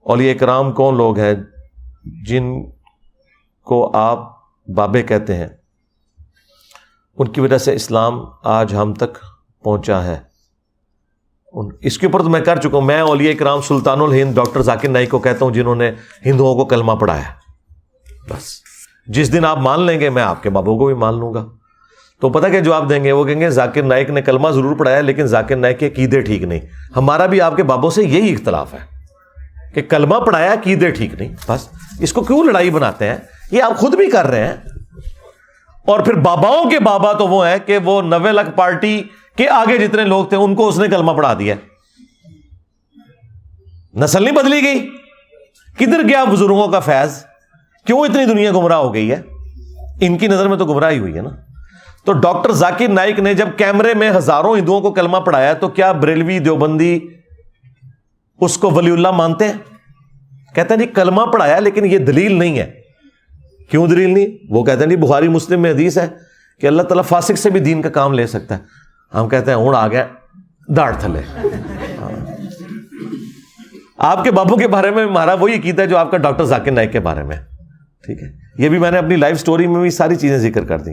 اولیاء کرام کون لوگ ہیں جن کو آپ بابے کہتے ہیں؟ ان کی وجہ سے اسلام آج ہم تک پہنچا ہے. اس کے اوپر تو میں کر چکا ہوں. میں اولیاء کرام سلطان الہند ڈاکٹر ذاکر نائک کو کہتا ہوں جنہوں نے ہندوؤں کو کلمہ پڑھایا. بس جس دن آپ مان لیں گے میں آپ کے بابوں کو بھی مان لوں گا. تو پتہ کہ جواب دیں گے؟ وہ کہیں گے ذاکر نائک نے کلمہ ضرور پڑھایا لیکن ذاکر نائک کے عقیدے ٹھیک نہیں. ہمارا بھی آپ کے بابوں سے یہی اختلاف ہے کہ کلمہ پڑھایا عقیدے ٹھیک نہیں. بس اس کو کیوں لڑائی بناتے ہیں؟ یہ آپ خود بھی کر رہے ہیں. اور پھر باباؤں کے بابا تو وہ ہیں کہ وہ 90 لاکھ پارٹی کے آگے جتنے لوگ تھے ان کو اس نے کلمہ پڑھا دیا. نسل نہیں بدلی گئی. کدھر گیا بزرگوں کا فیض؟ کیوں اتنی دنیا گمراہ ہو گئی ہے؟ ان کی نظر میں تو گمراہی ہوئی ہے نا. تو ڈاکٹر ذاکر نائک نے جب کیمرے میں ہزاروں ہندوؤں کو کلمہ پڑھایا تو کیا بریلوی دیوبندی اس کو ولی اللہ مانتے ہیں؟ کہتے ہیں جی کلمہ پڑھایا لیکن یہ دلیل نہیں ہے. کیوں دلیل نہیں؟ وہ کہتے ہیں جی بخاری مسلم میں حدیث ہے کہ اللہ تعالیٰ فاسق سے بھی دین کا کام لے سکتا ہے. ہم کہتے ہیں اونڑ آ گیا داڑھ تھلے. آپ کے بابوں کے بارے میں ہمارا وہی عقیدہ ہے جو آپ کا ڈاکٹر ذاکر نائک کے بارے میں. ٹھیک ہے، یہ بھی میں نے اپنی لائف سٹوری میں بھی ساری چیزیں ذکر کر دی.